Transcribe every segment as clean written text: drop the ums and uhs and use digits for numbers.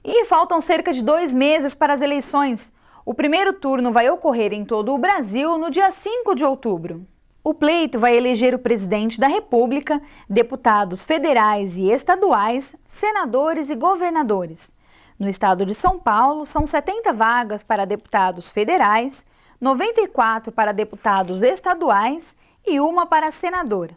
E faltam cerca de 2 meses para as eleições. O primeiro turno vai ocorrer em todo o Brasil no dia 5 de outubro. O pleito vai eleger o presidente da República, deputados federais e estaduais, senadores e governadores. No estado de São Paulo, são 70 vagas para deputados federais, 94 para deputados estaduais e uma para senador.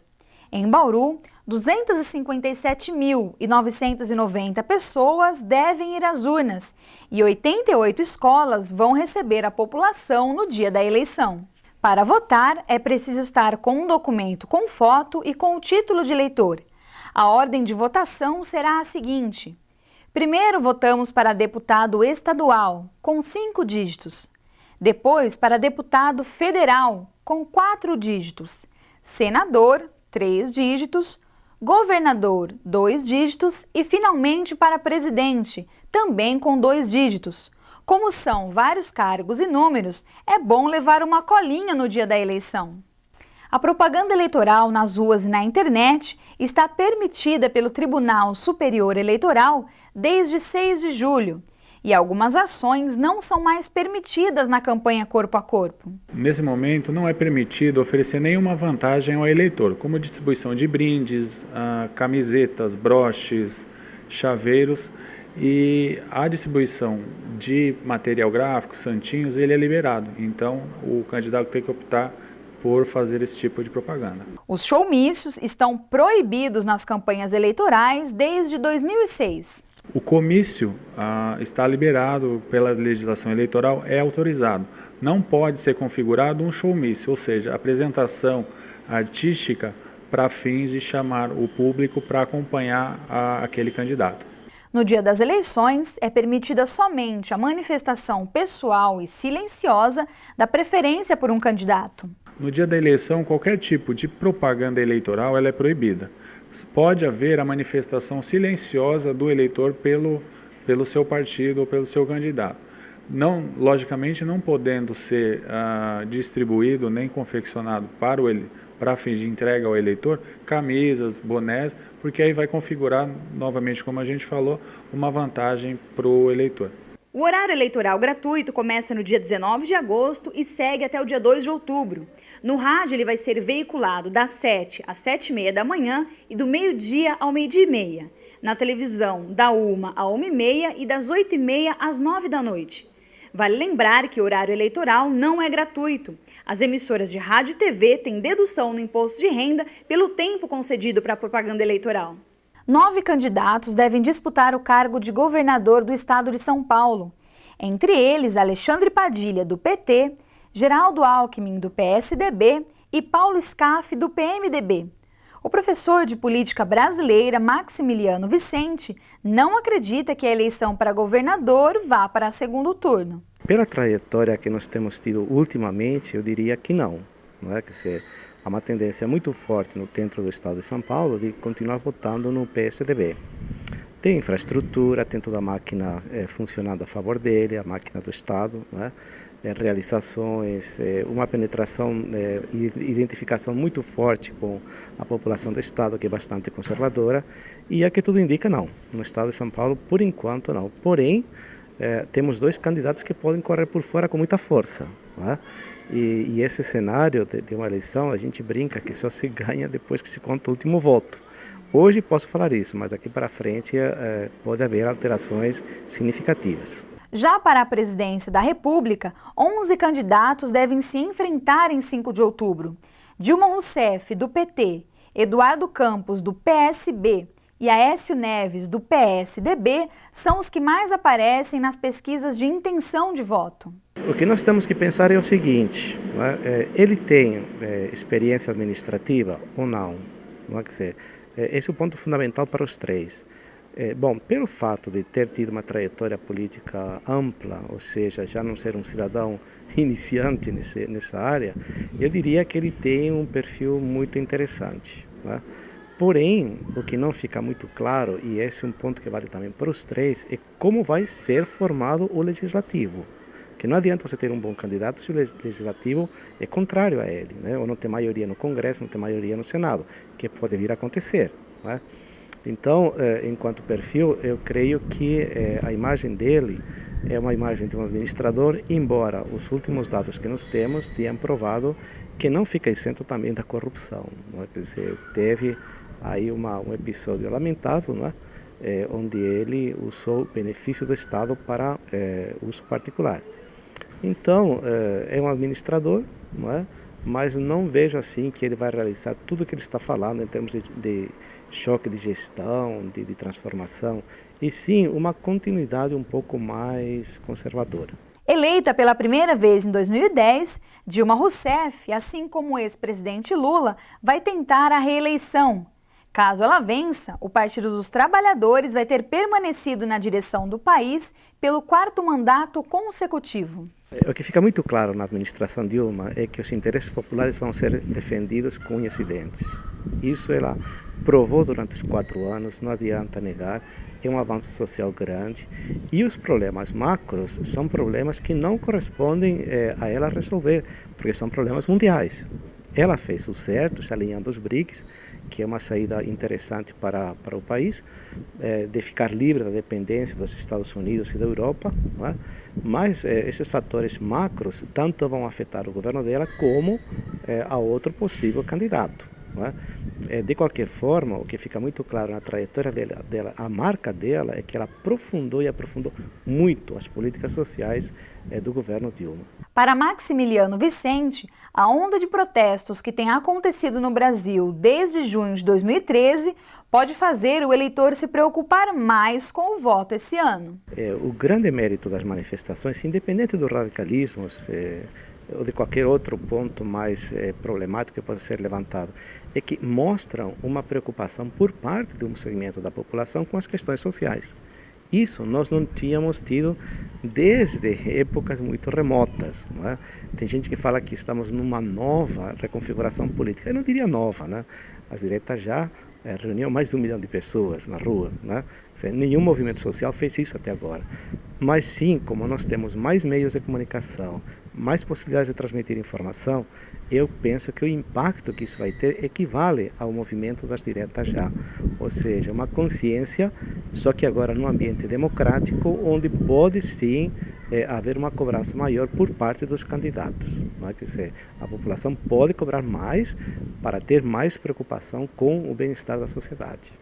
Em Bauru, 257.990 pessoas devem ir às urnas e 88 escolas vão receber a população no dia da eleição. Para votar, é preciso estar com um documento com foto e com o título de eleitor. A ordem de votação será a seguinte: primeiro votamos para deputado estadual, com 5 dígitos. Depois para deputado federal, com 4 dígitos. Senador, 3 dígitos. Governador, 2 dígitos e, finalmente, para presidente, também com 2 dígitos. Como são vários cargos e números, é bom levar uma colinha no dia da eleição. A propaganda eleitoral nas ruas e na internet está permitida pelo Tribunal Superior Eleitoral desde 6 de julho. E algumas ações não são mais permitidas na campanha corpo a corpo. Nesse momento não é permitido oferecer nenhuma vantagem ao eleitor, como distribuição de brindes, camisetas, broches, chaveiros, e a distribuição de material gráfico, santinhos, ele é liberado. Então o candidato tem que optar por fazer esse tipo de propaganda. Os showmícios estão proibidos nas campanhas eleitorais desde 2006. O comício está liberado pela legislação eleitoral, é autorizado. Não pode ser configurado um showmício, ou seja, apresentação artística para fins de chamar o público para acompanhar aquele candidato. No dia das eleições, é permitida somente a manifestação pessoal e silenciosa da preferência por um candidato. No dia da eleição, qualquer tipo de propaganda eleitoral ela é proibida. Pode haver a manifestação silenciosa do eleitor pelo seu partido ou pelo seu candidato. Não, logicamente, não podendo ser distribuído nem confeccionado para fins de entrega ao eleitor, camisas, bonés, porque aí vai configurar, novamente, como a gente falou, uma vantagem para o eleitor. O horário eleitoral gratuito começa no dia 19 de agosto e segue até o dia 2 de outubro. No rádio, ele vai ser veiculado das 7 às 7h30 da manhã e do meio-dia ao meio-dia e meia. Na televisão, da 1 à 1h30 e das 8h30 às 9 da noite. Vale lembrar que o horário eleitoral não é gratuito. As emissoras de rádio e TV têm dedução no imposto de renda pelo tempo concedido para a propaganda eleitoral. 9 candidatos devem disputar o cargo de governador do estado de São Paulo. Entre eles, Alexandre Padilha, do PT, Geraldo Alckmin, do PSDB e Paulo Scaff, do PMDB. O professor de política brasileira, Maximiliano Vicente, não acredita que a eleição para governador vá para segundo turno. Pela trajetória que nós temos tido ultimamente, eu diria que não. Não é? Quer dizer, há uma tendência muito forte dentro do estado de São Paulo de continuar votando no PSDB. Tem infraestrutura, tem toda a máquina funcionando a favor dele, a máquina do estado, né? Realizações, uma penetração e identificação muito forte com a população do estado, que é bastante conservadora, e a que tudo indica não. No estado de São Paulo, por enquanto não. Porém, temos 2 candidatos que podem correr por fora com muita força, né? E esse cenário de uma eleição, a gente brinca que só se ganha depois que se conta o último voto. Hoje posso falar isso, mas daqui para frente pode haver alterações significativas. Já para a presidência da República, 11 candidatos devem se enfrentar em 5 de outubro. Dilma Rousseff, do PT, Eduardo Campos, do PSB e Aécio Neves, do PSDB, são os que mais aparecem nas pesquisas de intenção de voto. O que nós temos que pensar é o seguinte, ele tem experiência administrativa ou não? Quer dizer, esse é o ponto fundamental para os 3. Bom, pelo fato de ter tido uma trajetória política ampla, ou seja, já não ser um cidadão iniciante nessa área, eu diria que ele tem um perfil muito interessante, né? Porém, o que não fica muito claro, e esse é um ponto que vale também para os 3, é como vai ser formado o legislativo. Que não adianta você ter um bom candidato se o legislativo é contrário a ele, né? Ou não tem maioria no Congresso, não tem maioria no Senado, que pode vir a acontecer, né? Então, enquanto perfil, eu creio que a imagem dele é uma imagem de um administrador, embora os últimos dados que nós temos tenham provado que não fica isento também da corrupção. Não é? Quer dizer, teve aí um episódio lamentável, não é? Onde ele usou o benefício do Estado para uso particular. Então, é um administrador, não é? Mas não vejo assim que ele vai realizar tudo o que ele está falando em termos de choque de gestão, de transformação, e sim uma continuidade um pouco mais conservadora. Eleita pela primeira vez em 2010, Dilma Rousseff, assim como o ex-presidente Lula, vai tentar a reeleição. Caso ela vença, o Partido dos Trabalhadores vai ter permanecido na direção do país pelo 4º mandato consecutivo. O que fica muito claro na administração Dilma é que os interesses populares vão ser defendidos com unhas e dentes. Isso ela provou durante os 4 anos, não adianta negar, é um avanço social grande. E os problemas macros são problemas que não correspondem a ela resolver, porque são problemas mundiais. Ela fez o certo, se alinhando aos BRICS, que é uma saída interessante para o país, de ficar livre da dependência dos Estados Unidos e da Europa, não é? Mas esses fatores macros tanto vão afetar o governo dela como a outro possível candidato. Não é? De qualquer forma, o que fica muito claro na trajetória dela, a marca dela é que ela aprofundou muito as políticas sociais do governo Dilma. Para Maximiliano Vicente, a onda de protestos que tem acontecido no Brasil desde junho de 2013 pode fazer o eleitor se preocupar mais com o voto esse ano. O grande mérito das manifestações, independente dos radicalismos ou de qualquer outro ponto mais problemático que possa ser levantado, é que mostram uma preocupação por parte de um segmento da população com as questões sociais. Isso nós não tínhamos tido desde épocas muito remotas. Não é? Tem gente que fala que estamos numa nova reconfiguração política. Eu não diria nova, né? As direitas já reuniam mais de 1 milhão de pessoas na rua. Né? Nenhum movimento social fez isso até agora. Mas sim, como nós temos mais meios de comunicação, mais possibilidades de transmitir informação, eu penso que o impacto que isso vai ter equivale ao movimento das diretas já. Ou seja, uma consciência, só que agora num ambiente democrático, onde pode sim haver uma cobrança maior por parte dos candidatos. Não é? Quer dizer, a população pode cobrar mais para ter mais preocupação com o bem-estar da sociedade.